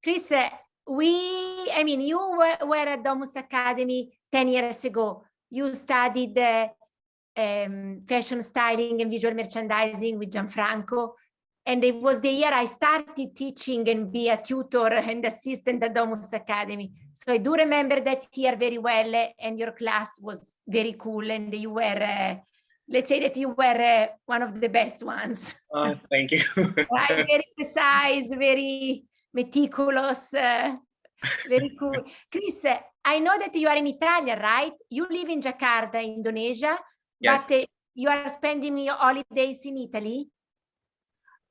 Chris, I mean, you were at Domus Academy 10 years ago. You studied fashion styling and visual merchandising with Gianfranco. And it was the year I started teaching and be a tutor and assistant at Domus Academy. So I do remember that year very well, and your class was very cool. And you were, let's say that you were one of the best ones. Oh, thank you. Right? Very precise, very meticulous, very cool. Chris, I know that you are in Italy, right? You live in Jakarta, Indonesia, Yes. but you are spending your holidays in Italy?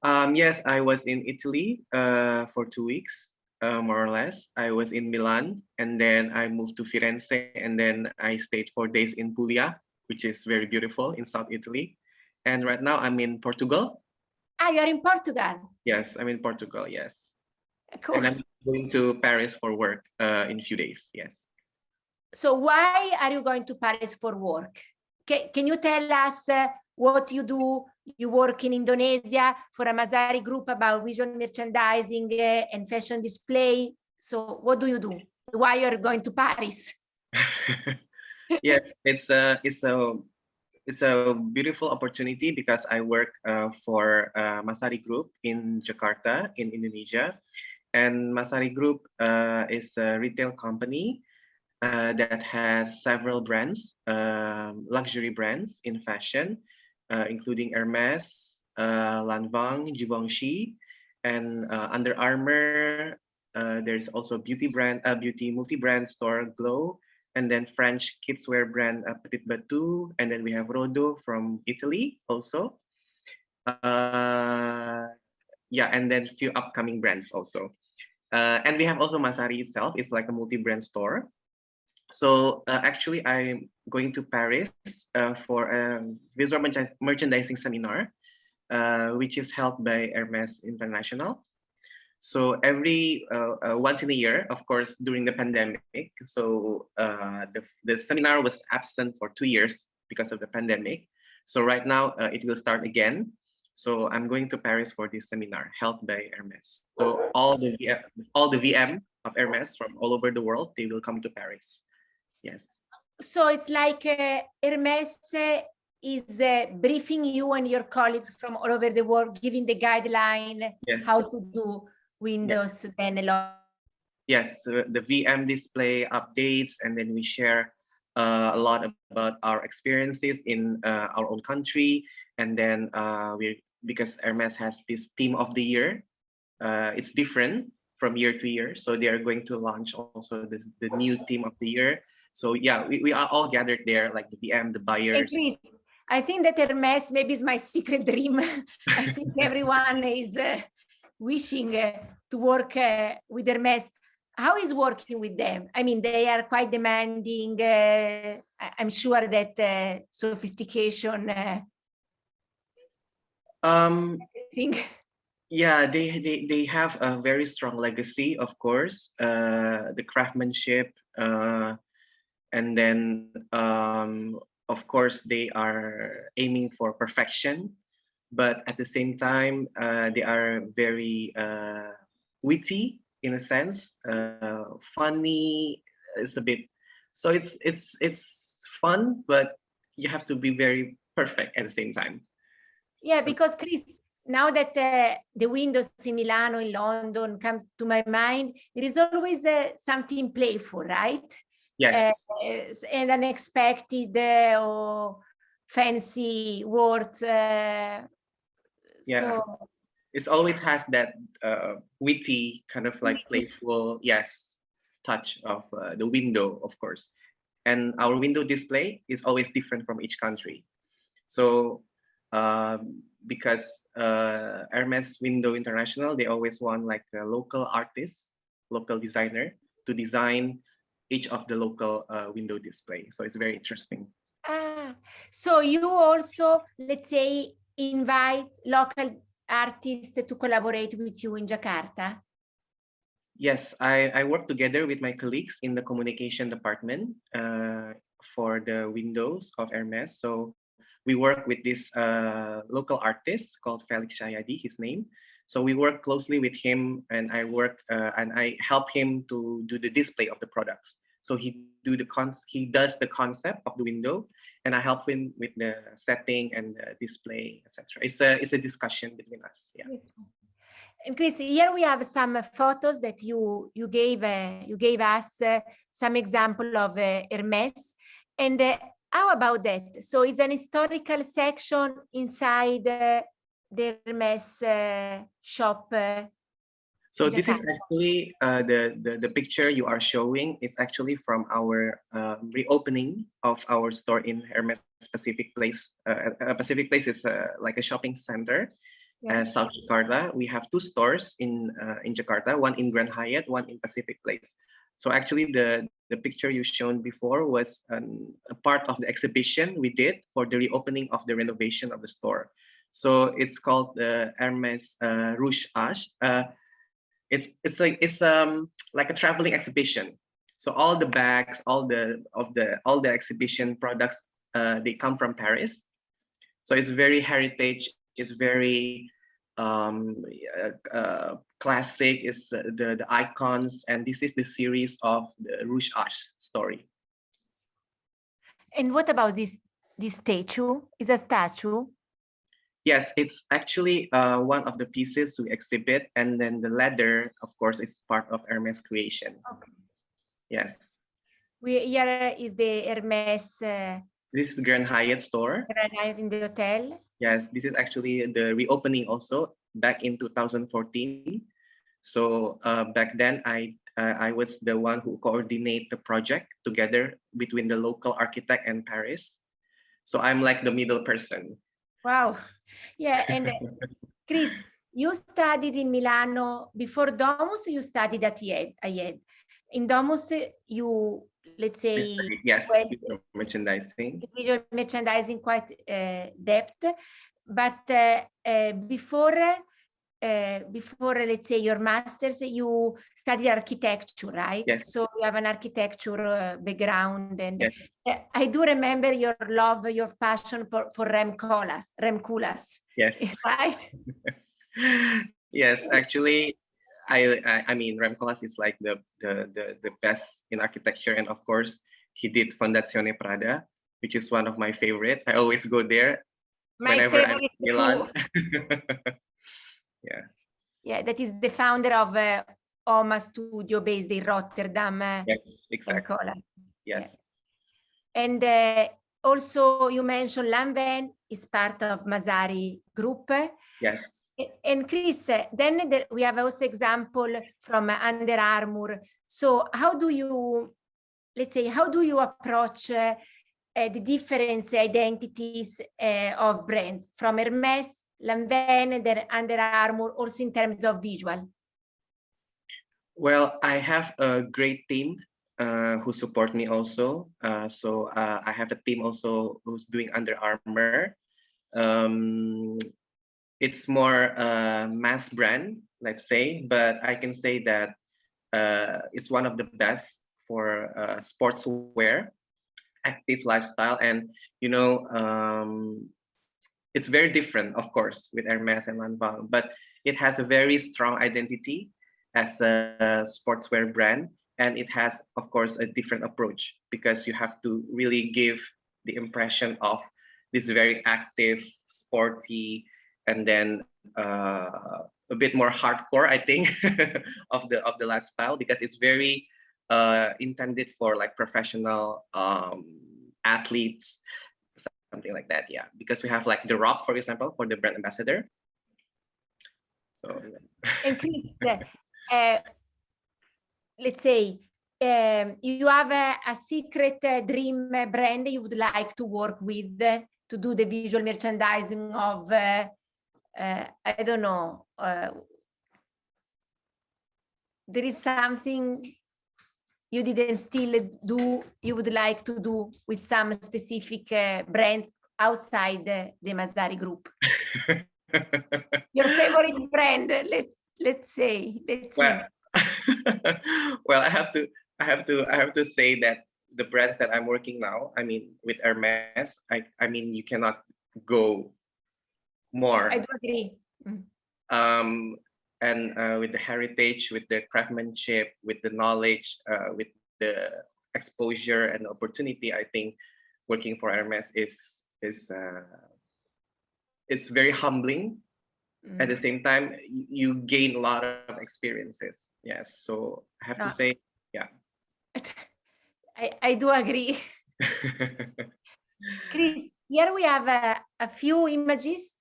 Yes, I was in Italy for 2 weeks, more or less. I was in Milan, and then I moved to Firenze, and then I stayed 4 days in Puglia, which is very beautiful in South Italy. And right now I'm in Portugal. Ah, you are in Portugal. Yes, I'm in Portugal, yes. Cool. And I'm going to Paris for work in a few days, yes. So why are you going to Paris for work? Can you tell us what you do? You work in Indonesia for a Masari group about visual merchandising and fashion display. So what do you do? Why you're going to Paris? Yes, it's a beautiful opportunity because I work for Masari Group in Jakarta in Indonesia, and Masari Group is a retail company that has several brands, luxury brands in fashion, including Hermes, Lanvin, Givenchy, and Under Armour. There's also beauty multi-brand store Glow, and then French kidswear brand Petit Batu, and then we have Rodo from Italy also. Yeah, and then few upcoming brands also. And we have also Masari itself. It's like a multi-brand store. So actually, I'm going to Paris for a visual merchandising seminar, which is held by Hermes International. So every once in a year, of course, during the pandemic. So the seminar was absent for 2 years because of the pandemic. So right now it will start again. So I'm going to Paris for this seminar held by Hermes. So all the VM of Hermes from all over the world, they will come to Paris. Yes. So it's like Hermes is briefing you and your colleagues from all over the world, giving the guideline Yes. how to do Windows 10 a lot. Yes, the VM display updates, and then we share a lot about our experiences in our own country, and then because Hermes has this theme of the year, it's different from year to year, so they are going to launch also the new theme of the year. So yeah, we are all gathered there, like the VM, the buyers. Chris, I think that Hermes maybe is my secret dream. I think everyone is wishing to work with Hermes. How is working with them? I mean, they are quite demanding. I'm sure that sophistication. I think. Yeah, they have a very strong legacy, of course. The craftsmanship, and then of course they are aiming for perfection, but at the same time they are very witty in a sense, funny. It's a bit, so it's fun, but you have to be very perfect at the same time. Yeah, because Chris, now that the windows in Milano, in London comes to my mind, there is always something playful, right? Yes. And unexpected or fancy words. Yeah. So it always has that witty kind of like playful, yes, touch of the window, of course. And our window display is always different from each country. So because Hermes Window International, they always want like a local artist, local designer to design each of the local window display. So it's very interesting. So you also, let's say, invite local artists to collaborate with you in Jakarta? Yes, I work together with my colleagues in the communication department for the windows of Hermes. So we work with this local artist called Felix Shayadi, his name. So we work closely with him, and I help him to do the display of the products. So he does the concept of the window, and I help him with the setting and the display, etc. It's a discussion between us. Yeah. And Chris, here we have some photos that you gave us some example of Hermes. And how about that? So it's an historical section inside the Hermes shop. So this is actually the picture you are showing. It's actually from our reopening of our store in Hermes Pacific Place. Pacific Place is like a shopping center. South Jakarta. We have 2 stores in Jakarta, one in Grand Hyatt, one in Pacific Place. So actually the picture you shown before was a part of the exhibition we did for the reopening of the renovation of the store. So it's called the Hermes Rouge Ash. It's like a traveling exhibition. So all the bags, all the exhibition products, they come from Paris. So it's very heritage. It's very classic. It's the icons, and this is the series of the Rouge Ash story. And what about this statue? Is a statue? Yes, it's actually one of the pieces we exhibit, and then the leather, of course, is part of Hermes creation. Okay. Yes. Here is the Hermes. This is Grand Hyatt store. Grand Hyatt in the hotel. Yes, this is actually the reopening also back in 2014. So back then I was the one who coordinate the project together between the local architect and Paris. So I'm like the middle person. Wow. Yeah, and Chris, you studied in Milano before Domus. You studied at IED. In Domus, you, let's say, yes, visual merchandising. Visual merchandising quite depth, but before let's say your masters, you studied architecture, right? Yes. So you have an architecture background, and yes. I do remember your love, your passion for Rem Koolhaas. Yes. Right? Yes, actually. I mean, Rem Koolhaas is like the best in architecture, and of course, he did Fondazione Prada, which is one of my favorite. I always go there whenever I'm in Milan. Yeah. Yeah, that is the founder of Oma Studio based in Rotterdam. Yes, exactly. Yes. Yeah. And also, you mentioned Lanvin is part of Masari Group. Yes. And Chris, then we have also example from Under Armour. So how do you, let's say, how do you approach the different identities of brands from Hermes, Lanvin, and then Under Armour, also in terms of visual? Well, I have a great team who support me also. So I have a team also who's doing Under Armour. It's more mass brand, let's say, but I can say that it's one of the best for sportswear, active lifestyle, and it's very different, of course, with Hermes and Lanvin, but it has a very strong identity as a sportswear brand, and it has, of course, a different approach because you have to really give the impression of this very active, sporty, and then a bit more hardcore, I think, of the lifestyle, because it's very intended for like professional athletes, something like that. Yeah, because we have like The Rock, for example, for the brand ambassador. So and Chris, let's say you have a secret dream brand you would like to work with to do the visual merchandising of I don't know, there is something you didn't still do, you would like to do with some specific brands outside the Masari Group? Your favorite brand, let's say. Well, well, I have to say that the brands that I'm working now, I mean, with Hermes, I mean, you cannot go more. I do agree. And with the heritage, with the craftsmanship, with the knowledge, with the exposure and opportunity, I think working for Hermes is it's very humbling. At the same time, you gain a lot of experiences. Yes, so I have to say, yeah. I do agree. Chris, here we have a few images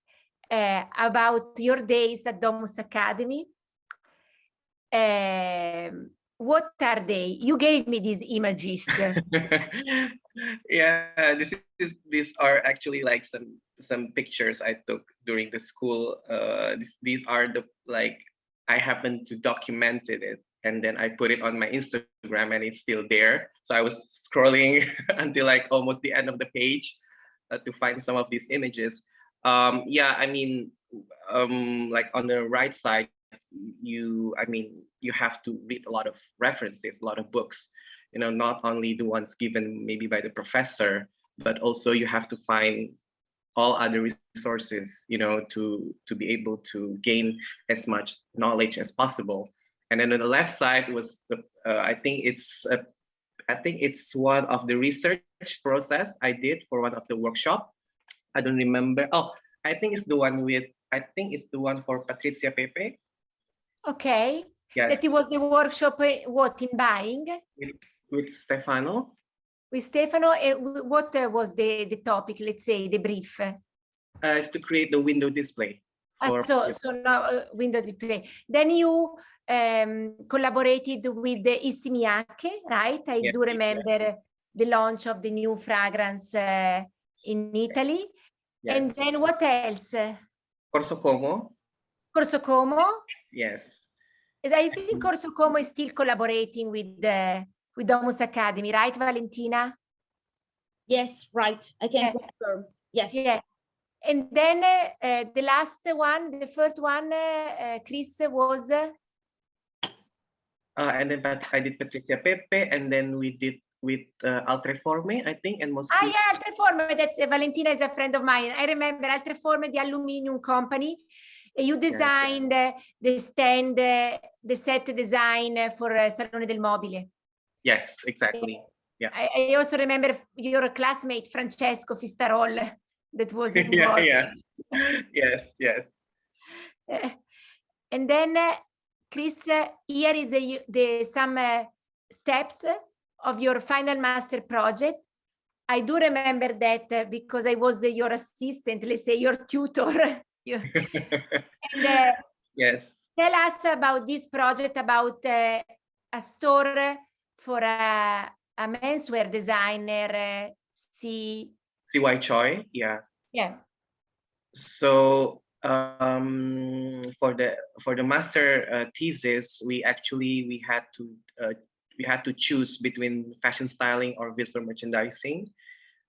about your days at Domus Academy. What are they? You gave me these images. Yeah, these are actually like some pictures I took during the school. These are the I happened to documented it, and then I put it on my Instagram, and it's still there. So I was scrolling until like almost the end of the page to find some of these images. Yeah, I mean, like on the right side, you have to read a lot of references, a lot of books, not only the ones given maybe by the professor, but also you have to find all other resources, to be able to gain as much knowledge as possible. And then on the left side was I think it's one of the research process I did for one of the workshop. I don't remember. Oh, I think it's the one for Patricia Pepe. Okay. Yes. That it was the workshop, what, in buying? With Stefano. With Stefano, what was the topic, let's say, the brief? Is to create the window display. So now window display. Then you collaborated with the Issey Miyake, right? I do remember the launch of the new fragrance in Italy. Yes. And then what else? Corso Como. Corso Como? Yes. I think Corso Como is still collaborating with Domus Academy, right, Valentina? Yes, right. I can confirm. Yes. Yeah. And then the last one, the first one, Chris, was? And then I did Patricia Pepe, and then we did with Altreforme, I think, and mostly. Yeah, Altreforme, that Valentina is a friend of mine. I remember Altreforme, the aluminium company. You designed the stand, the set design for Salone del Mobile. Yes, exactly. Yeah. I also remember your classmate, Francesco Fistarol, that was involved. Yes. And then, Chris, here is some steps of your final master project. I do remember that because I was your assistant, let's say your tutor. And, yes. Tell us about this project, about a store for a menswear designer, CY Choi. Yeah. So for the master thesis, we had to choose between fashion styling or visual merchandising.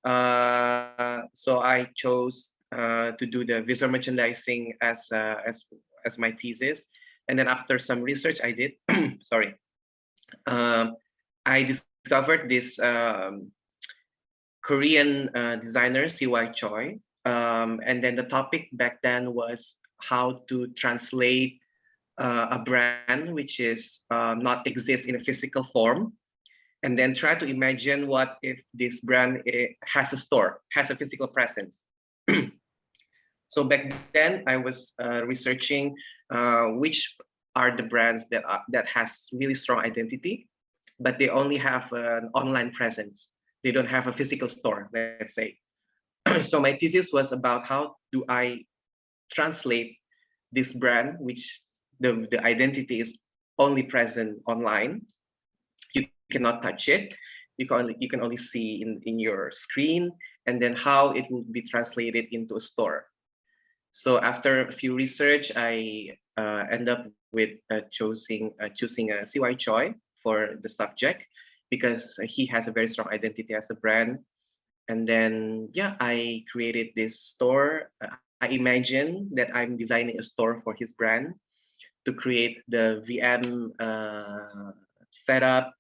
So I chose to do the visual merchandising as my thesis, and then after some research I did, sorry, I discovered this Korean designer CY Choi, and then the topic back then was how to translate a brand which is not exist in a physical form, and then try to imagine what if this brand has a store, has a physical presence. So back then I was researching which are the brands that has really strong identity, but they only have an online presence. They don't have a physical store, let's say. So my thesis was about how do I translate this brand, which the identity is only present online. You cannot touch it. You can only see in your screen, and then how it will be translated into a store. So after a few research, I end up with choosing a CY Choi for the subject, because he has a very strong identity as a brand. And then, I created this store. I imagine that I'm designing a store for his brand to create the VM setup,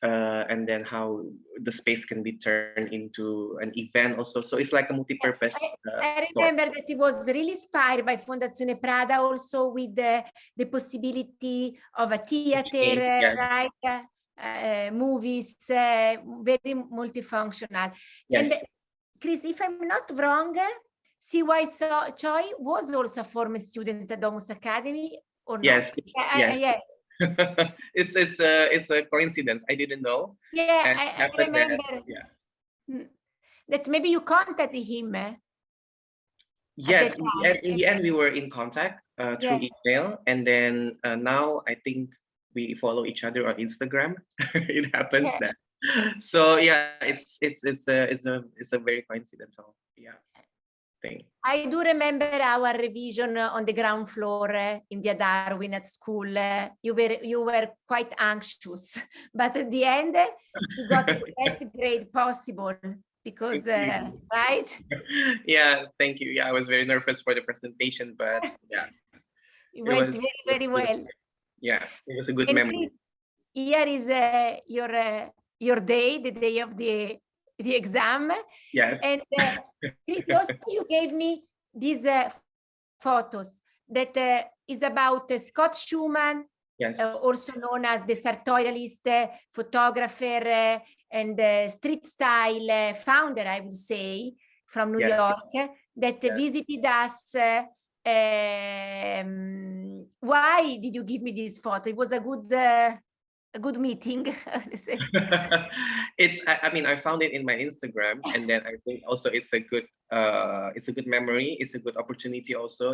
and then how the space can be turned into an event also. So it's like a multi-purpose I store. remember that it was really inspired by Fondazione Prada also with the possibility of a theater, Yes. right? Movies, very multifunctional. Yes. And Chris, if I'm not wrong, CY Choi was also a former student at Domus Academy, or not? Yes. Yes. Yeah. It's a coincidence. I didn't know. Yeah, And I happened that, remember yeah. that maybe you contacted him. Yes, that in the end, we were in contact through email, and then now I think we follow each other on Instagram. It happens that. So yeah, it's a very coincidental thing. I do remember our revision on the ground floor in the Darwin at school. You were quite anxious, but at the end, you got the best grade possible because, right? Yeah, thank you. Yeah, I was very nervous for the presentation, but yeah, it went very, very well. Yeah, it was a good memory. Here is your day, the day of the exam. Yes. And Chris, also you gave me these photos that is about Scott Schumann, yes. Also known as the sartorialist photographer and street style founder, I would say, from New York, that visited us. Why did you give me this photo? It was a good meeting. I mean, I found it in my Instagram, and then I think also it's a good memory. It's a good opportunity also,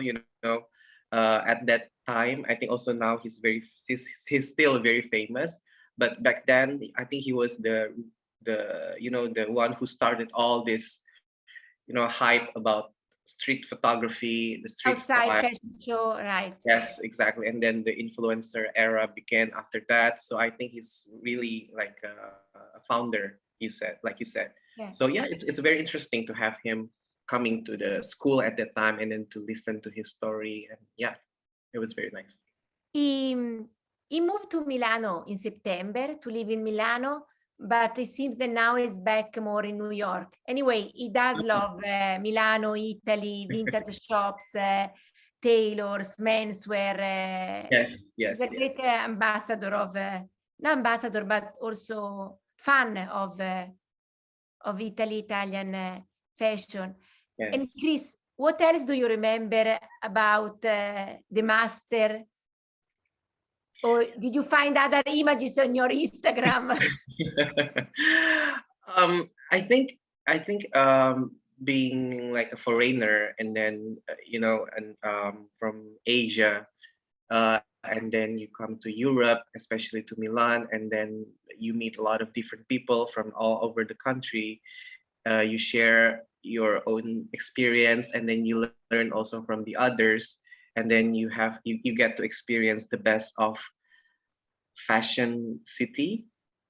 at that time. I think also now he's still very famous, but back then I think he was the one who started all this, hype about street photography, the street outside fashion show, right? Yes, exactly. And then the influencer era began after that. So I think he's really like a founder, like you said. Yeah. So yeah, it's very interesting to have him coming to the school at that time and then to listen to his story. And yeah, it was very nice. He moved to Milano in September to live in Milano, but it seems that now he's back more in New York. Anyway, he does love Milano, Italy, vintage shops, tailors, menswear. Yes. He's a great ambassador of, not ambassador, but also fan of Italy, Italian fashion. Yes. And Chris, what else do you remember about the master? Or did you find other images on your Instagram? I think being like a foreigner and then from Asia, and then you come to Europe, especially to Milan, and then you meet a lot of different people from all over the country. You share your own experience, and then you learn also from the others, and then you get to experience the best of fashion city.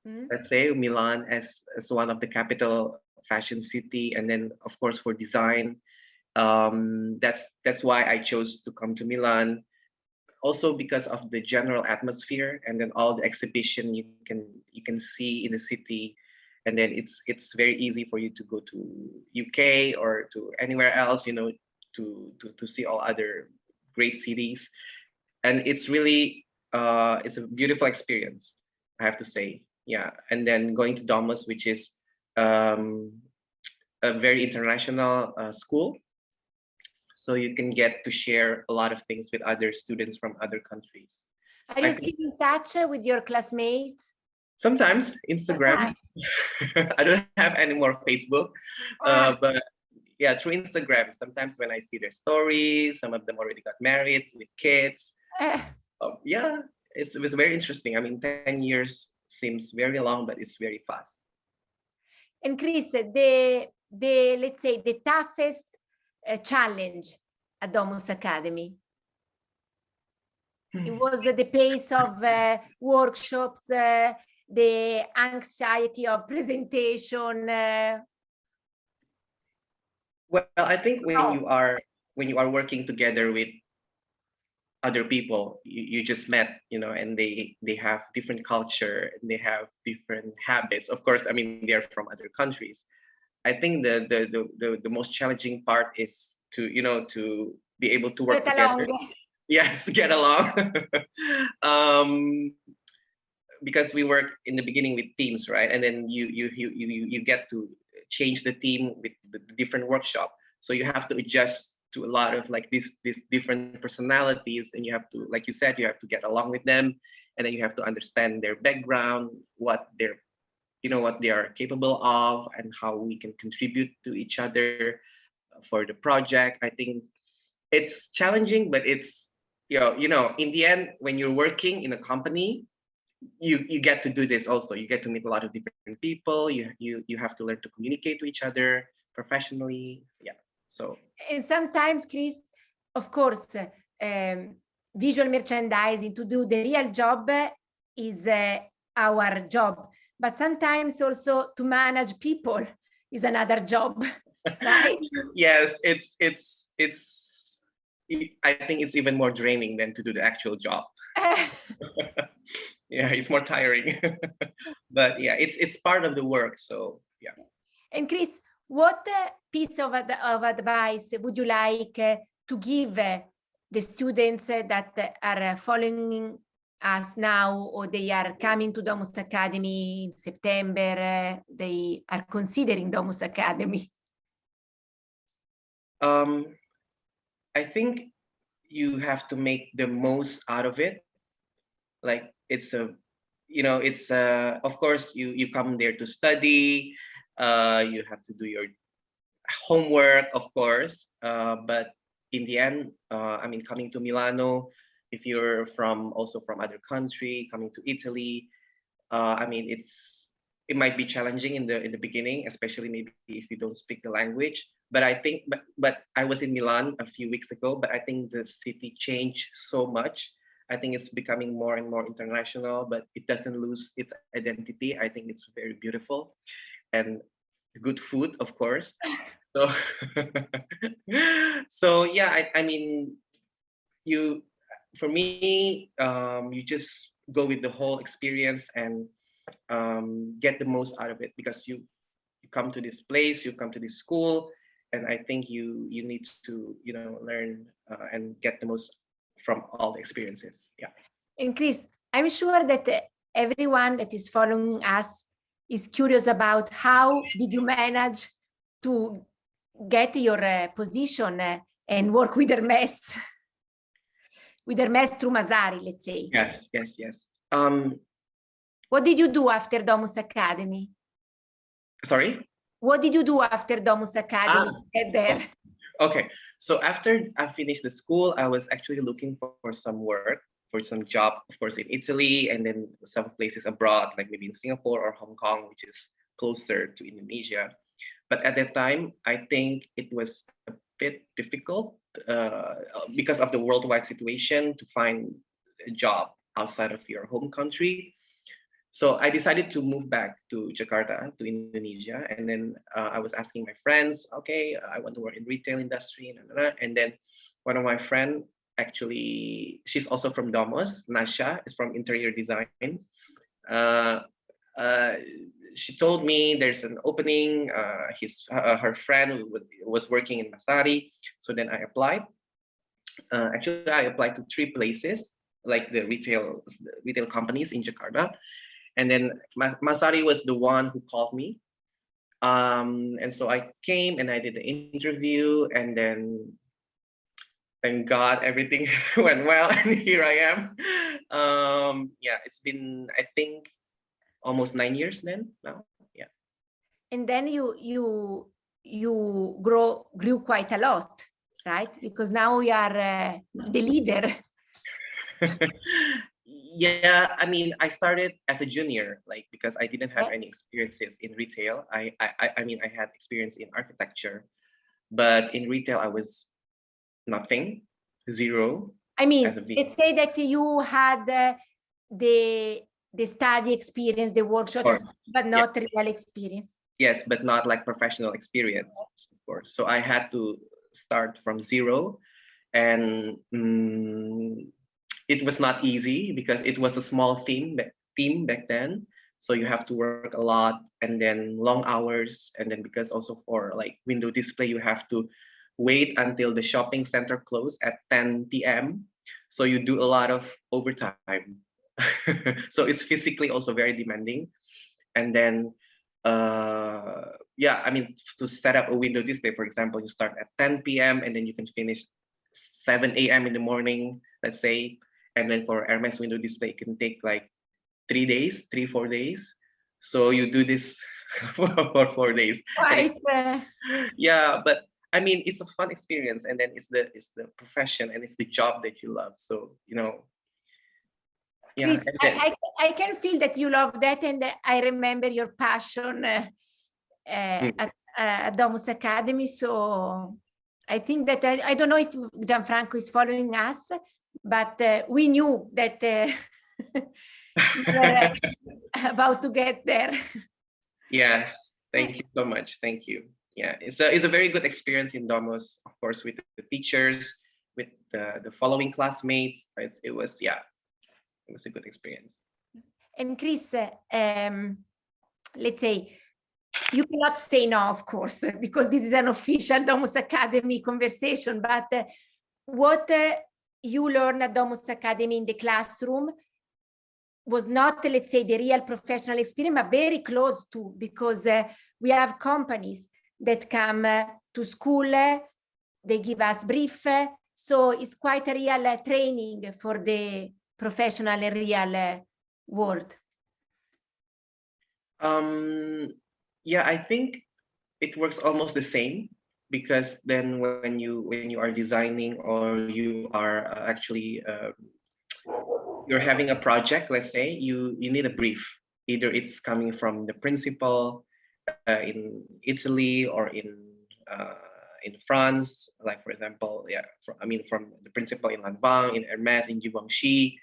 Let's say Milan as one of the capital fashion city, and then of course for design. That's why I chose to come to Milan. Also because of the general atmosphere, and then all the exhibition you can see in the city, and then it's very easy for you to go to UK or to anywhere else, to see all other great cities, and it's really it's a beautiful experience, I have to say. Yeah, and then going to Domus, which is a very international school. So you can get to share a lot of things with other students from other countries. Are you still in touch with your classmates? Sometimes Instagram. I don't have any more Facebook, but yeah, through Instagram. Sometimes when I see their stories, some of them already got married with kids. Yeah, it was very interesting. I mean, 10 years seems very long, but it's very fast. And Chris, the let's say the toughest challenge at Domus Academy? It was the pace of workshops, the anxiety of presentation. Well, I think when you are working together with other people you just met, you know, and they have different culture and they have different habits. Of course, I mean, they're from other countries. I think the most challenging part is to, you know, to be able to work Get together. along. Yes, get along. um, because we work in the beginning with teams, right? And then you get to change the team with the different workshop. So you have to adjust to a lot of like these different personalities, and you have to, like you said, you have to get along with them, and then you have to understand their background, what they're, you know, what they are capable of, and how we can contribute to each other for the project. I think it's challenging, but it's, you know, in the end, when you're working in a company, you get to do this also. You get to meet a lot of different people. You have to learn to communicate to each other professionally. Yeah. So. And sometimes, Chris, of course, visual merchandising, to do the real job is our job. But sometimes also to manage people is another job, right? Yes, I think it's even more draining than to do the actual job. Yeah, it's more tiring. But yeah, it's part of the work. So yeah. And Chris, what piece of advice would you like to give the students that are following us now, or they are coming to Domus Academy in September, they are considering Domus Academy? I think you have to make the most out of it. Like it's a, you know, it's of course you come there to study, you have to do your homework, of course, but in the end, I mean, coming to Milano, if you're also from other country, coming to Italy, I mean, it might be challenging in the beginning, especially maybe if you don't speak the language. But I think, but I was in Milan a few weeks ago, but I think the city changed so much. I think it's becoming more and more international, but it doesn't lose its identity. I think it's very beautiful, and good food, of course. So, so yeah, I mean, for me, you just go with the whole experience and get the most out of it, because you come to this place, you come to this school, and I think you need to, you know, learn and get the most from all the experiences. Yeah. And Chris, I'm sure that everyone that is following us is curious about how did you manage to get your position and work with Hermes, with Hermes through Masari, let's say. Yes. What did you do after Domus Academy? Sorry? What did you do after Domus Academy to get there? Okay, so after I finished the school, I was actually looking for some work, for some job, of course, in Italy, and then some places abroad, like maybe in Singapore or Hong Kong, which is closer to Indonesia. But at that time, I think it was a bit difficult because of the worldwide situation to find a job outside of your home country. So I decided to move back to Jakarta, to Indonesia, and then I was asking my friends, okay, I want to work in retail industry, and then one of my friend, actually, she's also from Domus, Nasha, is from interior design. She told me there's an opening. Her friend was working in Masari, so then I applied. Actually, I applied to 3 places, like the retail companies in Jakarta. And then Masari was the one who called me. And so I came and I did the interview, and then thank God everything went well, and here I am. Yeah, it's been, I think, almost 9 years then now. Yeah. And then you grew quite a lot, right? Because now you are the leader. Yeah, I mean, I started as a junior, like, because I didn't have any experiences in retail. I mean, I had experience in architecture, but in retail I was nothing, zero. I mean, let's say that you had the study experience, the workshop, but not real experience. Yes, but not like professional experience, of course. So I had to start from zero, and it was not easy because it was a small team back then. So you have to work a lot and then long hours. And then because also for like window display, you have to wait until the shopping center closed at 10 p.m. So you do a lot of overtime. So it's physically also very demanding. And then, yeah, I mean, to set up a window display, for example, you start at 10 p.m. and then you can finish 7 a.m. in the morning, let's say. And then for Hermes window display, it can take like 4 days. So you do this for 4 days. Quite. Yeah, but I mean, it's a fun experience, and then it's the profession and it's the job that you love. So yeah. Chris, I can feel that you love that, and I remember your passion at Domus Academy. So I think that I don't know if Gianfranco is following us, but we knew that you were about to get there. Yes, thank you so much. Thank you. Yeah, it's a very good experience in Domus, of course, with the teachers, with the following classmates. It was a good experience. And Chris, let's say, you cannot say no, of course, because this is an official Domus Academy conversation, but what you learned at Domus Academy in the classroom was not, let's say, the real professional experience, but very close to, because we have companies that come to school, they give us brief, so it's quite a real training for the professional and real world. Yeah, I think it works almost the same, because then when you are designing or you are actually you're having a project, let's say, you need a brief. Either it's coming from the principal in Italy or in France, like for example, from the principal in Lanvin, in Hermes, in Givenchy.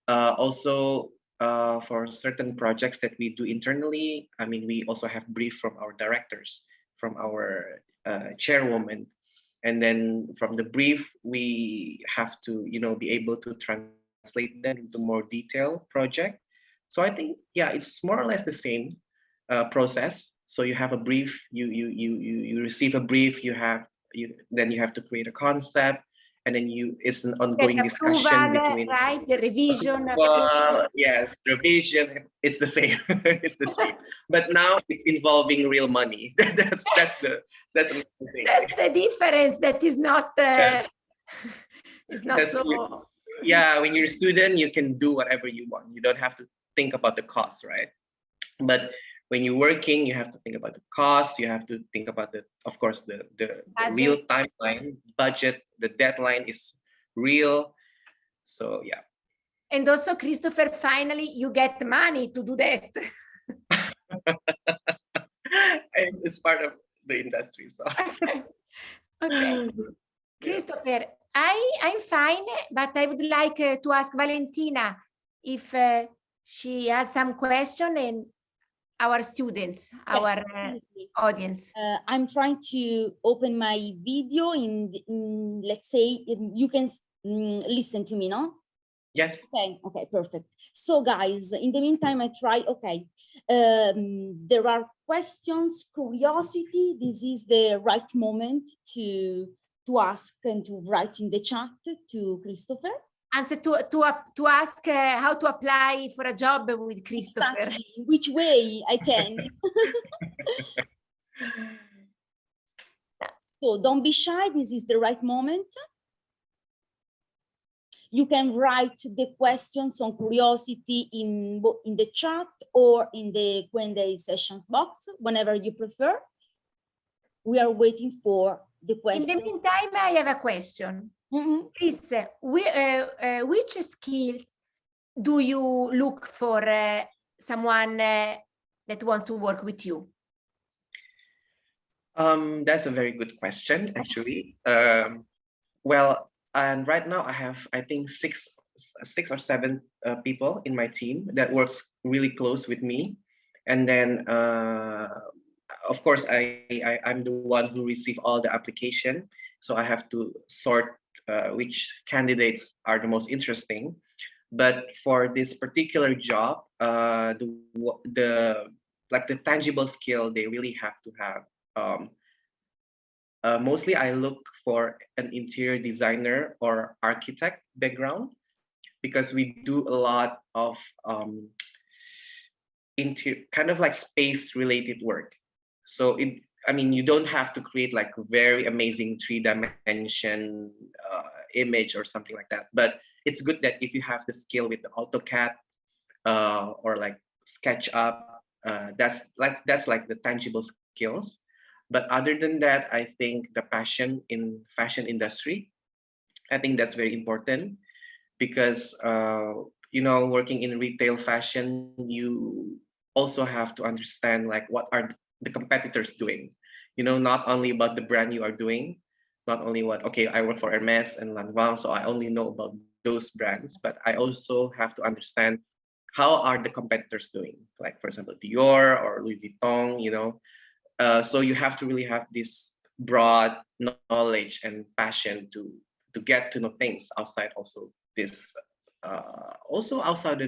Also, for certain projects that we do internally, I mean, we also have brief from our directors, from our chairwoman, and then from the brief we have to be able to translate them into more detailed project. So I think, yeah, it's more or less the same process. So you have a brief, you receive a brief, then you have to create a concept, and then it's an ongoing discussion between, right, the revision. Yes, revision. It's the same. It's the same. But now it's involving real money. That's the thing. That's the difference. That is not. It's not so. Yeah, when you're a student, you can do whatever you want. You don't have to think about the cost, right? But when you're working, you have to think about the cost. You have to think about of course, the real timeline, budget. The deadline is real. So yeah. And also, Christopher, finally, you get money to do that. It's part of the industry. So. Okay. Christopher, I'm fine, but I would like to ask Valentina if she has some question, and our students, our audience. I'm trying to open my video in let's say, you can listen to me, no? Yes. Okay, perfect. So guys, in the meantime, I try, okay. There are questions, curiosity. This is the right moment to ask and to write in the chat to Christopher. Answer to ask how to apply for a job with Christopher. Exactly. Which way I can. So don't be shy. This is the right moment. You can write the questions on curiosity in the chat or in the Q&A sessions box, whenever you prefer. We are waiting for the questions. In the meantime, I have a question. Chris, which skills do you look for someone that wants to work with you? That's a very good question, actually. Well, and right now I have, I think, six or seven people in my team that works really close with me. And then, of course, I'm the one who receives all the application. So I have to sort which candidates are the most interesting. But for this particular job, the tangible skill they really have to have. Mostly, I look for an interior designer or architect background because we do a lot of kind of like space related work. So you don't have to create like a very amazing 3-dimension image or something like that. But it's good that if you have the skill with the AutoCAD or like SketchUp, that's like the tangible skills. But other than that, I think the passion in fashion industry, I think that's very important because working in retail fashion, you also have to understand like what are the competitors doing. Not only about the brand you are doing, not only I work for Hermes and Lanvin, so I only know about those brands, but I also have to understand how are the competitors doing, like for example Dior or Louis Vuitton. So you have to really have this broad knowledge and passion to get to know things outside also this outside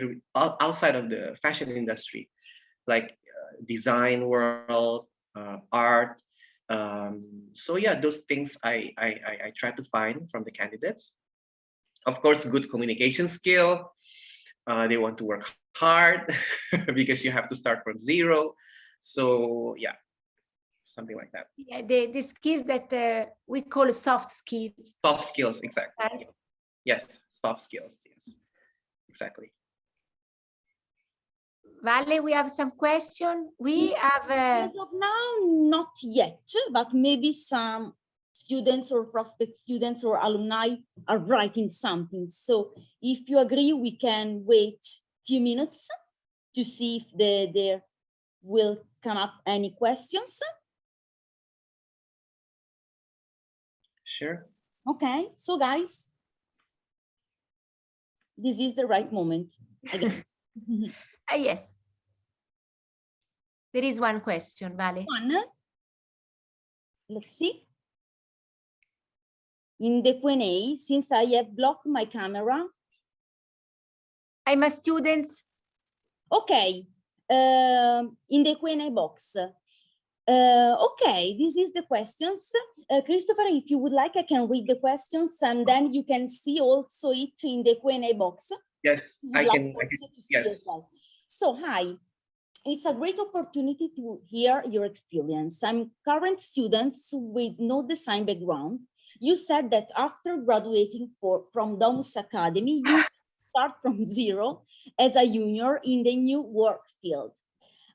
of the fashion industry, like design world, art. So yeah, those things I try to find from the candidates. Of course, good communication skill. They want to work hard because you have to start from zero. So yeah, something like that. Yeah, the skills that we call soft skills. Soft skills, exactly. Right? Yes, soft skills. Yes, exactly. Vale, we have some question. We have. As of now, not yet, but maybe some students or prospect students or alumni are writing something. So if you agree, we can wait a few minutes to see if there will come up any questions. Sure. Okay, so guys, this is the right moment again. Yes. There is one question, Vale. One. Let's see. In the Q&A, since I have blocked my camera. I'm a student. Okay, in the Q&A box. Okay, this is the questions. Christopher, if you would like, I can read the questions and then you can see also it in the Q&A box. Yes, I can yes. Well. So, hi. It's a great opportunity to hear your experience. I'm current students with no design background. You said that after graduating from Domus Academy, you start from zero as a junior in the new work field.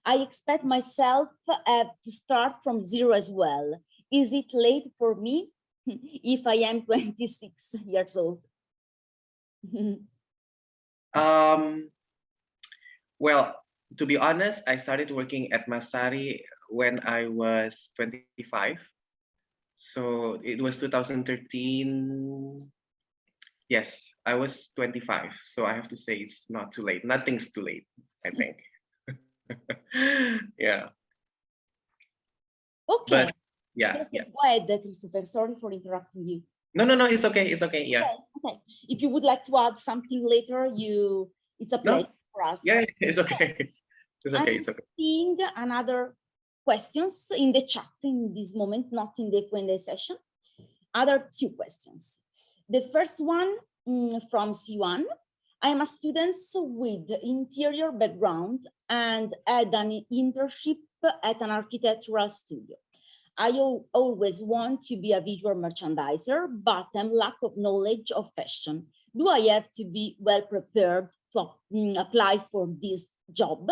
I expect myself to start from zero as well. Is it late for me if I am 26 years old? Well, to be honest, I started working at Masari when I was 25. So it was 2013. Yes, I was 25. So I have to say it's not too late. Nothing's too late, I think. Yeah. Okay. But yeah, Yes, go ahead, Christopher. Sorry for interrupting you. No, it's okay. It's okay. Yeah. Okay. If you would like to add something later, it's a pleasure for us. Yeah, it's okay. It's okay. It's okay. I'm seeing another questions in the chat in this moment, not in the Q&A session. Other two questions. The first one from C1. I am a student with interior background and had an internship at an architectural studio. I always want to be a visual merchandiser, but I'm lack of knowledge of fashion. Do I have to be well prepared to apply for this job?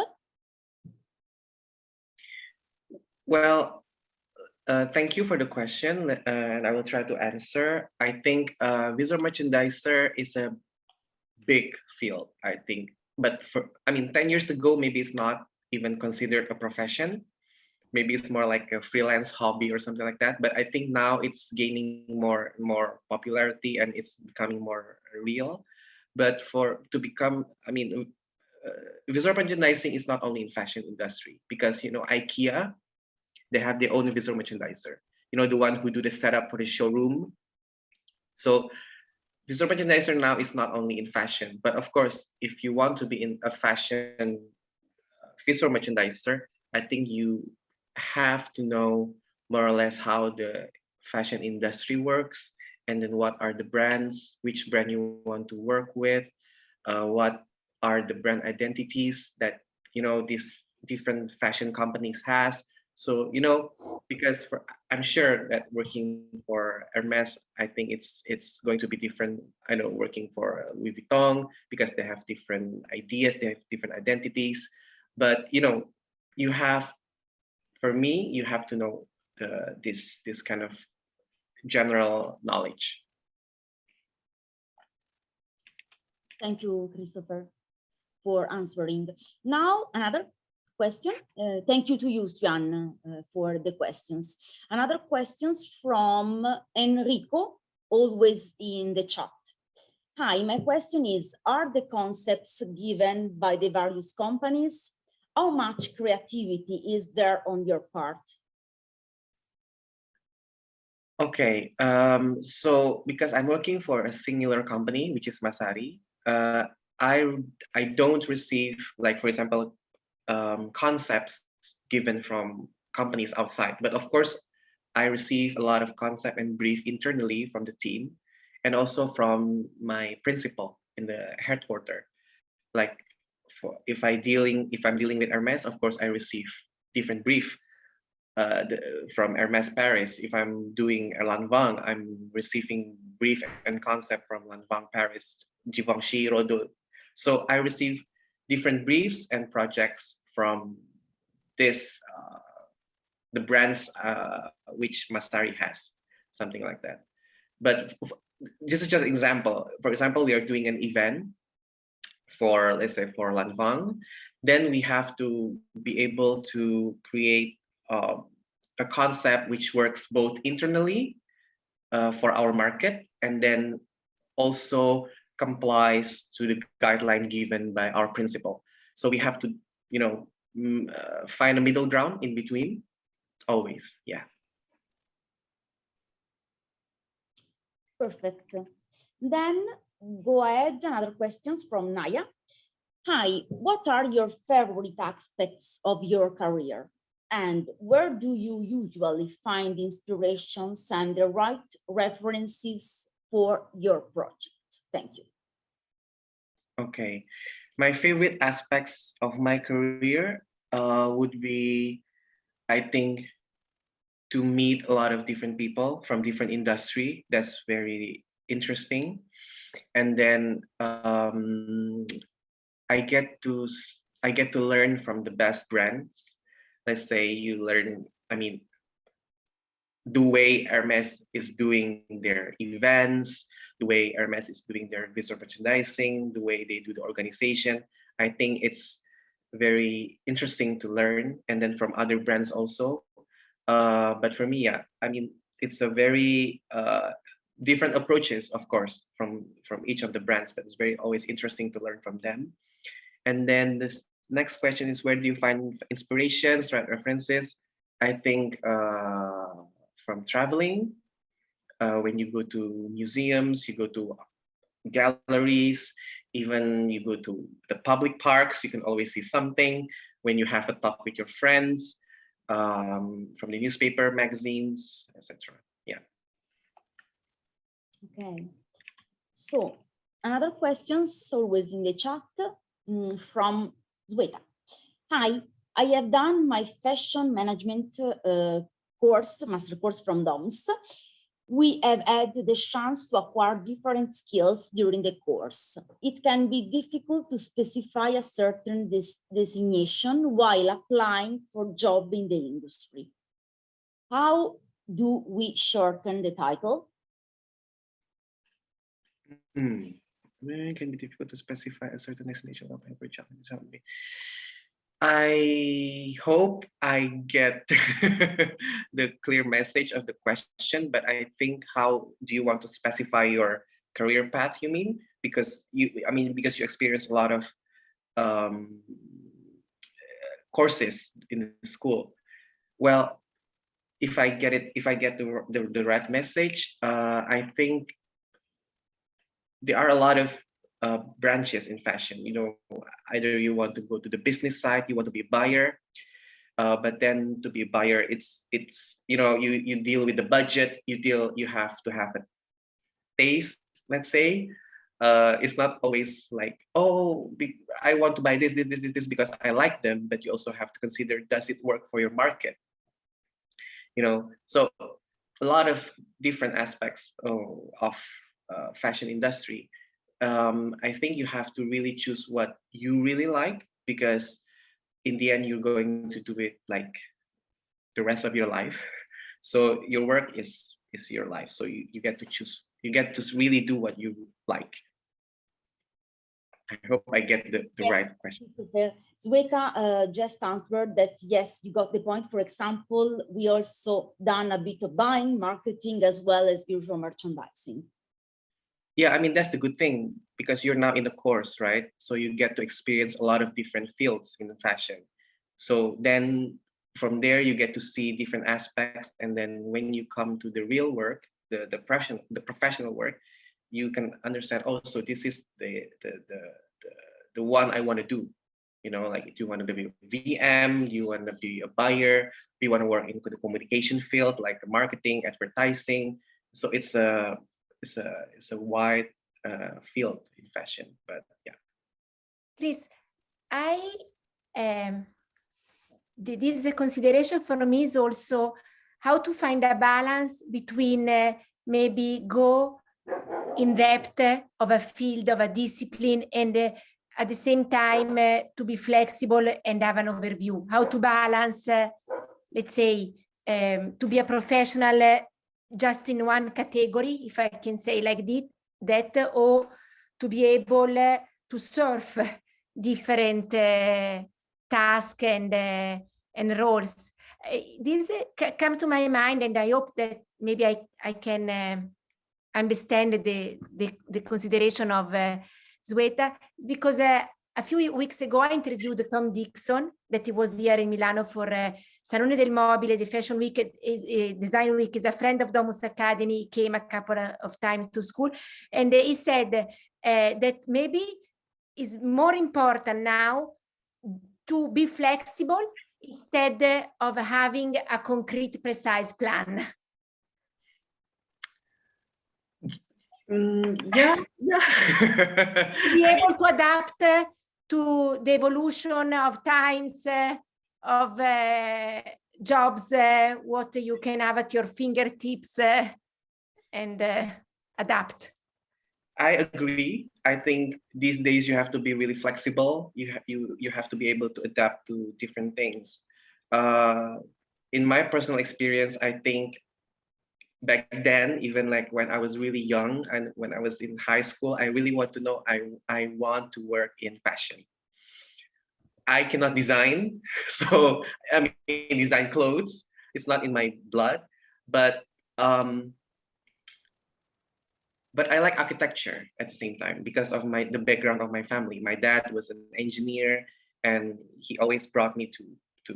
Well, thank you for the question, and I will try to answer. I think visual merchandiser is a big field, I think. But 10 years ago, maybe it's not even considered a profession. Maybe it's more like a freelance hobby or something like that. But I think now it's gaining more popularity and it's becoming more real. But visual merchandising is not only in fashion industry, because IKEA, they have their own visual merchandiser. The one who do the setup for the showroom. So visual merchandiser now is not only in fashion, but of course, if you want to be in a fashion visual merchandiser, I think you have to know more or less how the fashion industry works, and then what are the brands, which brand you want to work with, what are the brand identities that these different fashion companies has. So because I'm sure that working for Hermes, I think it's going to be different. I know working for Louis Vuitton, because they have different ideas, they have different identities. But you have, for me, you have to know this kind of general knowledge. Thank you, Christopher, for answering. Now, another question. Thank you to you, Svian, for the questions. Another questions from Enrico, always in the chat. Hi, my question is, are the concepts given by the various companies? How much creativity is there on your part? Okay, so because I'm working for a singular company, which is Masari, I don't receive, like, for example, concepts given from companies outside. But of course, I receive a lot of concept and brief internally from the team, and also from my principal in the headquarter. Like, if I'm dealing with Hermes, of course, I receive different brief from Hermes Paris. If I'm doing a Lanvin, I'm receiving brief and concept from Lanvin Paris, Givenchy, Rodin. So I receive different briefs and projects from the brands which Masari has, something like that. But this is just an example. For example, we are doing an event for, let's say, for Lanvin. Then we have to be able to create a concept which works both internally for our market, and then also complies to the guideline given by our principal. So we have to, find a middle ground in between, always. Yeah. Perfect. Then go ahead, another questions from Naya. Hi, what are your favorite aspects of your career? And where do you usually find inspirations and the right references for your projects? Thank you. Okay. My favorite aspects of my career would be, I think, to meet a lot of different people from different industry. That's very interesting. And then I get to learn from the best brands. Let's say you learn, the way Hermes is doing their events, the way Hermes is doing their visual merchandising, the way they do the organization. I think it's very interesting to learn, and then from other brands also. But for me, yeah, it's a very different approaches, of course, from each of the brands, but it's very always interesting to learn from them. And then this next question is, where do you find inspirations, right, references? I think from traveling, when you go to museums, you go to galleries, even you go to the public parks, you can always see something. When you have a talk with your friends, from the newspaper, magazines, etc. Yeah. Okay. So another questions always in the chat from Zweta. Hi, I have done my fashion management master course from DOMS. We have had the chance to acquire different skills during the course. It can be difficult to specify a certain designation while applying for job in the industry. How do we shorten the title? It can be difficult to specify a certain destination of every challenge. I hope I get the clear message of the question, but I think, how do you want to specify your career path, you mean? Because you experience a lot of courses in the school. Well, if I get the right message, I think there are a lot of branches in fashion. You know, either you want to go to the business side, you want to be a buyer, but then to be a buyer, it's you know, you deal with the budget, you have to have a taste, let's say. It's not always like, oh, I want to buy this because I like them, but you also have to consider, does it work for your market? You know, so a lot of different aspects of fashion industry. I think you have to really choose what you really like, because in the end you're going to do it like the rest of your life. So your work is your life. So you get to choose. You get to really do what you like. I hope I get the Yes, right question. Zveta just answered that, yes, you got the point. For example, we also done a bit of buying, marketing, as well as visual merchandising. Yeah, I mean, that's the good thing, because you're now in the course, right? So you get to experience a lot of different fields in fashion. So then from there, you get to see different aspects. And then when you come to the real work, the professional work, you can understand, oh, so this is the one I want to do. You know, like, do you want to be a VM? Do you want to be a buyer? Do you want to work in the communication field, like marketing, advertising? So it's a wide field in fashion, but yeah. Please, this consideration for me is also how to find a balance between maybe go in depth of a field, of a discipline, and at the same time to be flexible and have an overview. How to balance, let's say, to be a professional just in one category, if I can say like that, or to be able to surf different tasks and roles. This come to my mind, and I hope that maybe I can understand the consideration of Zveta, because a few weeks ago I interviewed Tom Dixon, that he was here in Milano for Salone del Mobile, the Fashion Week, Design Week. Is a friend of Domus Academy. He came a couple of times to school, and he said that maybe it's more important now to be flexible instead of having a concrete, precise plan. Yeah. Be able to adapt to the evolution of times, of jobs, what you can have at your fingertips, and adapt. I agree. I think these days you have to be really flexible. You have to be able to adapt to different things. In my personal experience, I think back then, even like when I was really young and when I was in high school, I really want to know, I want to work in fashion. I cannot design, so I mean, design clothes. It's not in my blood, but I like architecture at the same time because of the background of my family. My dad was an engineer, and he always brought me to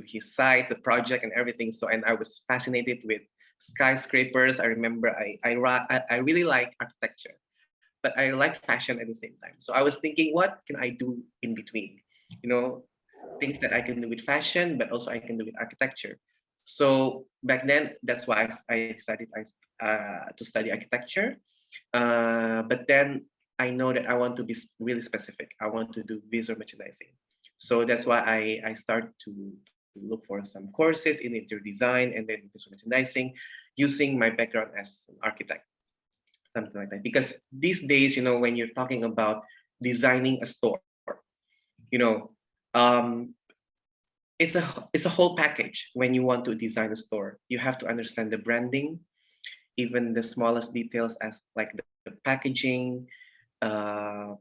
his site, the project, and everything. So, and I was fascinated with skyscrapers. I remember I really like architecture, but I like fashion at the same time. So I was thinking, what can I do in between? You know, things that I can do with fashion, but also I can do with architecture. So back then, that's why I decided to study architecture. But then I know that I want to be really specific. I want to do visual merchandising. So that's why I started to look for some courses in interior design and then visual merchandising, using my background as an architect, something like that. Because these days, you know, when you're talking about designing a store, you know, it's a whole package. When you want to design a store, you have to understand the branding, even the smallest details, as like the packaging, the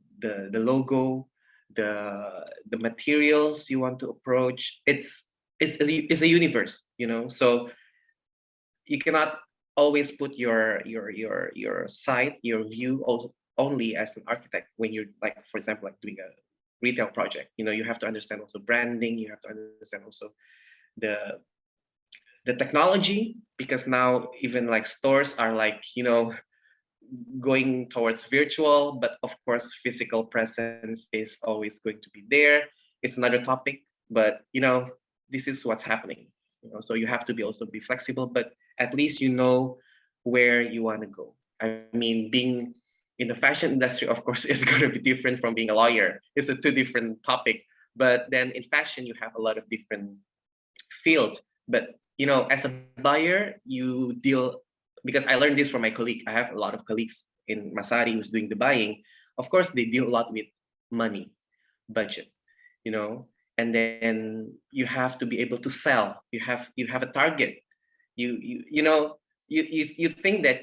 logo, the materials you want to approach. It's a universe, you know. So you cannot always put your site, your view only as an architect when you're, like, for example, like doing a retail project. You know, you have to understand also branding. You have to understand also the technology, because now even like stores are like, you know, going towards virtual, but of course, physical presence is always going to be there. It's another topic, but this is what's happening. So you have to also be flexible, but at least where you want to go. I mean, being in the fashion industry, of course, is going to be different from being a lawyer. It's a two different topic. But then in fashion, you have a lot of different fields. But as a buyer, you deal, because I learned this from my colleague. I have a lot of colleagues in Masari who's doing the buying. Of course, they deal a lot with money, budget, and then you have to be able to sell. You have a target. You think that,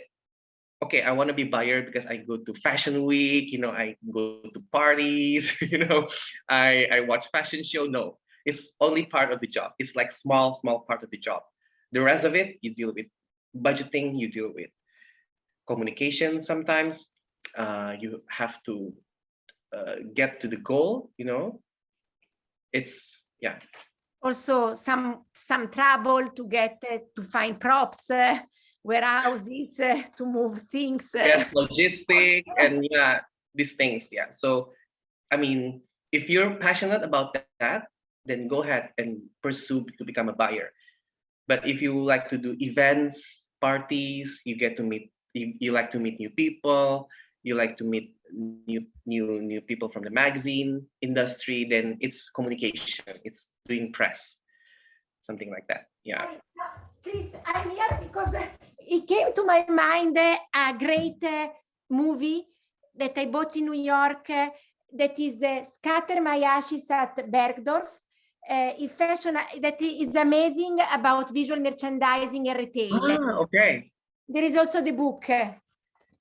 okay, I want to be buyer because I go to fashion week, I go to parties, I watch fashion show. No, it's only part of the job. It's like small part of the job. The rest of it, you deal with budgeting, you deal with communication. Sometimes you have to get to the goal, it's, yeah. Also some trouble to get to find props, warehouses, to move things. Yes, logistic and these things. Yeah. So, I mean, if you're passionate about that, then go ahead and pursue to become a buyer. But if you like to do events, parties, you get to meet, you like to meet new people, you like to meet new people from the magazine industry, then it's communication, it's doing press, something like that. Yeah. Chris, I'm here because it came to my mind a great movie that I bought in New York that is Scatter My Ashes at Bergdorf. Fashion that is amazing about visual merchandising and retail. Okay. There is also the book.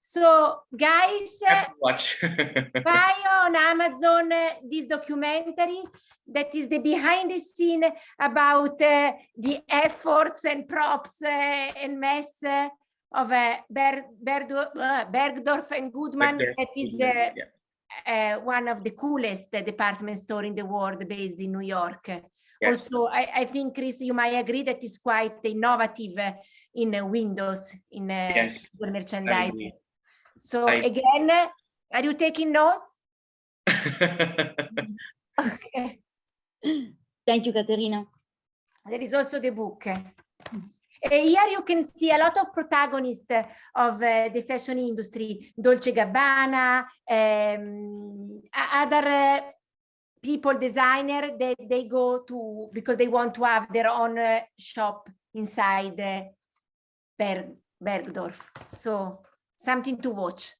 So guys, watch. buy on Amazon this documentary that is the behind the scene about the efforts and props and mess of Bergdorf and Goodman. That is one of the coolest department store in the world, based in New York. Yes. Also, I think, Chris, you might agree that is quite innovative in windows, in yes, merchandising. So again, are you taking notes? Okay. Thank you, Caterina. There is also the book. Here you can see a lot of protagonists of the fashion industry, Dolce & Gabbana, other people, designer, they go to, because they want to have their own shop inside Bergdorf. So something to watch.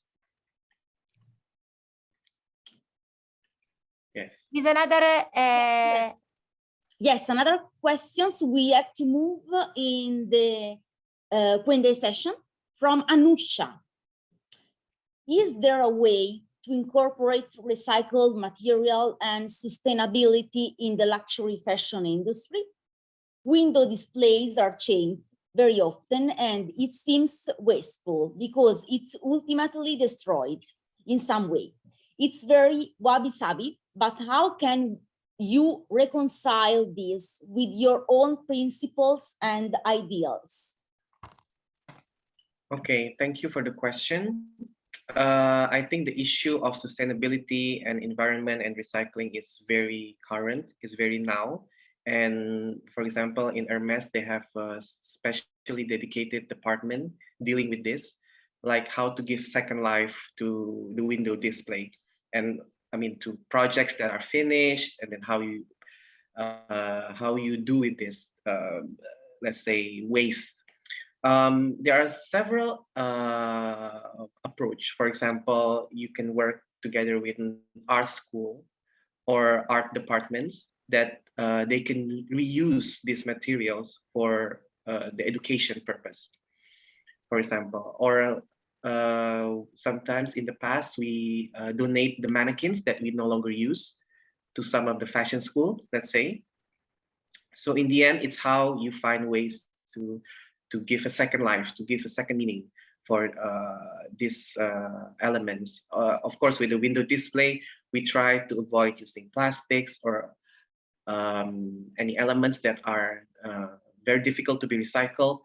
Yes. Is another yes, another questions. We have to move in the Q&A session from Anusha. Is there a way to incorporate recycled material and sustainability in the luxury fashion industry? Window displays are changed very often and it seems wasteful because it's ultimately destroyed in some way. It's very wabi-sabi, but how can you reconcile this with your own principles and ideals? Okay, thank you for the question. I think the issue of sustainability and environment and recycling is very current, is very now. And for example, in Hermes, they have a specially dedicated department dealing with this, like how to give second life to the window display. And I mean, to projects that are finished, and then how you do with this, let's say, waste. There are several approach. For example, you can work together with an art school or art departments that they can reuse these materials for the education purpose, for example. Or sometimes in the past, we donate the mannequins that we no longer use to some of the fashion school, let's say. So in the end, it's how you find ways to give a second life, to give a second meaning for these elements. Of course, with the window display, we try to avoid using plastics or any elements that are very difficult to be recycled.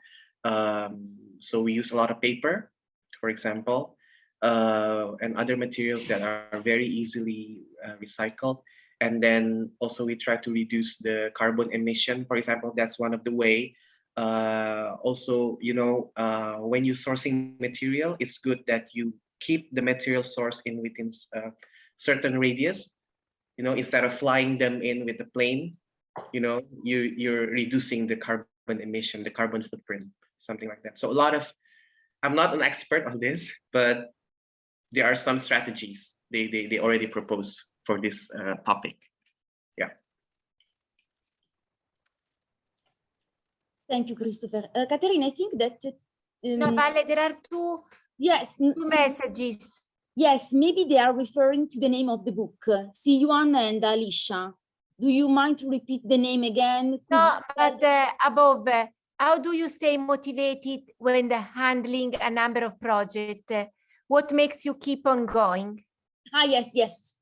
So we use a lot of paper, for example. and other materials that are very easily recycled. And then also we try to reduce the carbon emission. For example, that's one of the way. Also, you know, when you're sourcing material, it's good that you keep the material source in within certain radius. You know, instead of flying them in with the plane, you know, you're reducing the carbon emission, the carbon footprint, something like that. So a lot of, I'm not an expert on this, but there are some strategies they already propose for this topic. Yeah. Thank you, Christopher. Caterina, I think that No, Vale, there are two yes, messages. yes, maybe they are referring to the name of the book. Siuan and Alicia. Do you mind to repeat the name again? No, but above, how do you stay motivated when handling a number of projects? What makes you keep on going? Ah, yes, yes.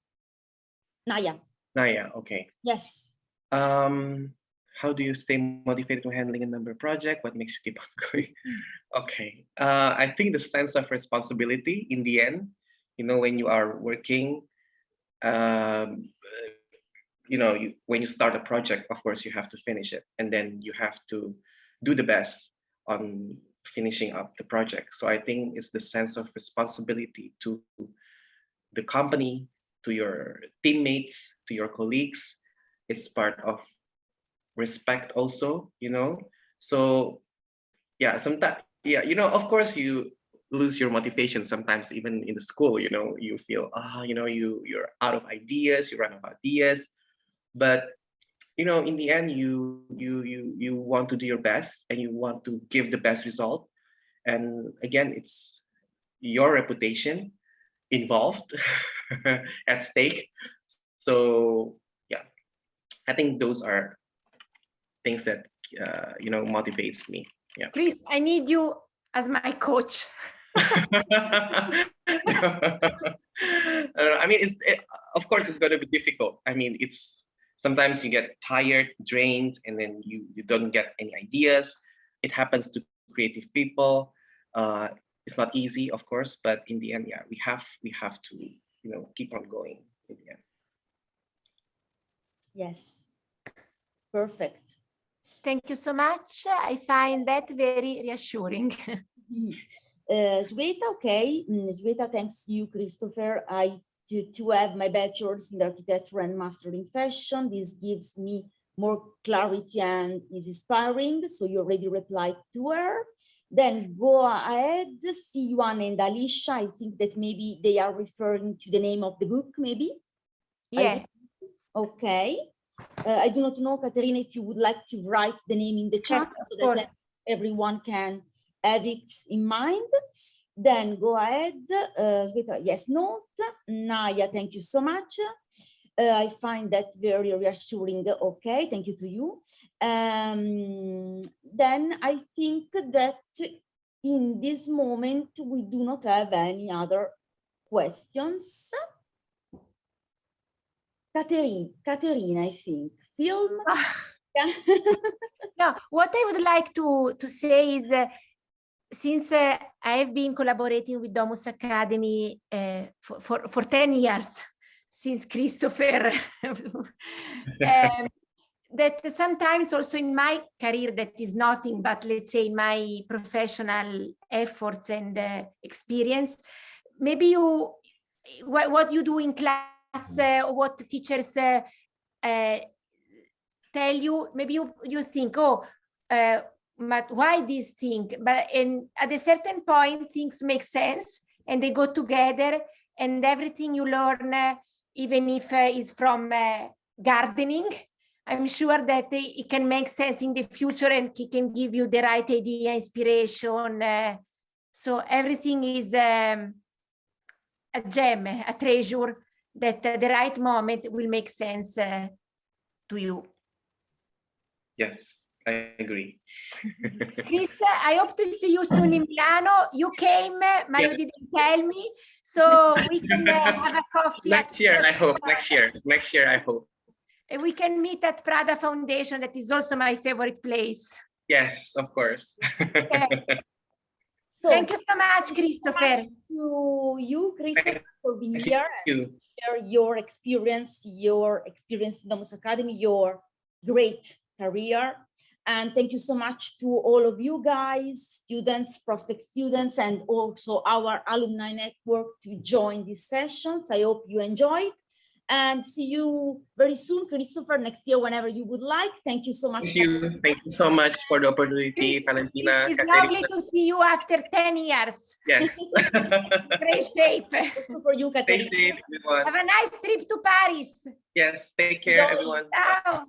Naya. Naya, okay. Yes. How do you stay motivated when handling a number of projects? What makes you keep on going? Okay. I think the sense of responsibility in the end, you know, when you are working, you know, when you start a project, of course, you have to finish it. And then you have to do the best on finishing up the project. So I think it's the sense of responsibility to the company, to your teammates, to your colleagues. It's part of respect also, you know. So yeah, sometimes, yeah, you know, of course you lose your motivation sometimes, even in the school, you know, you feel, you know, you're out of ideas, you run out of ideas. But you know, in the end, you want to do your best and you want to give the best result. And again, it's your reputation involved at stake. So yeah, I think those are things that you know, motivates me. Yeah. Chris, I need you as my coach. I mean, of course, it's going to be difficult. I mean, it's sometimes you get tired, drained, and then you don't get any ideas. It happens to creative people. It's not easy, of course, but in the end, yeah, we have to, you know, keep on going in the end. Yes. Perfect. Thank you so much. I find that very reassuring. Sveta, okay. Sveta, thanks you, Christopher. To have my bachelor's in architecture and master in fashion. This gives me more clarity and is inspiring. So you already replied to her. Then go ahead, Siuan and Alicia. I think that maybe they are referring to the name of the book, maybe? Yeah. Okay. I do not know, Caterina, if you would like to write the name in the chat so that everyone can have it in mind. Then go ahead. Yes, note. Naya, thank you so much. I find that very reassuring. Okay, thank you to you. Then I think that in this moment, we do not have any other questions. Caterina, I think. Film? No, what I would like to say is, since I have been collaborating with Domus Academy for 10 years, since Christopher, that sometimes also in my career, that is nothing but, let's say, my professional efforts and experience, maybe what you do in class, or what teachers tell you, maybe you think, oh, but why this thing? But at a certain point, things make sense and they go together, and everything you learn, even if it's from gardening, I'm sure that it can make sense in the future and it can give you the right idea, inspiration. So everything is a gem, a treasure that at the right moment will make sense to you. Yes, I agree. Chris, I hope to see you soon in Milano. You came, but you didn't tell me, so we can have a coffee. Next year, I hope. Next year, I hope. And we can meet at Prada Foundation. That is also my favorite place. Yes, of course. Okay. So Thank you so much, thank you so Christopher. much to you, Christopher, for being Thank here and you. share your experience in Domus Academy, your great career. And thank you so much to all of you guys, students, prospect students, and also our alumni network to join these sessions. I hope you enjoyed. And see you very soon, Christopher, next year, whenever you would like. Thank you so much. Thank you. Thank you so much for the opportunity, Valentina. It's Katerina. lovely to see you after 10 years. Yes. Great shape. Also for you, Stay Caterina. safe, everyone. Have a nice trip to Paris. Yes, take care, Enjoy. everyone. Ciao.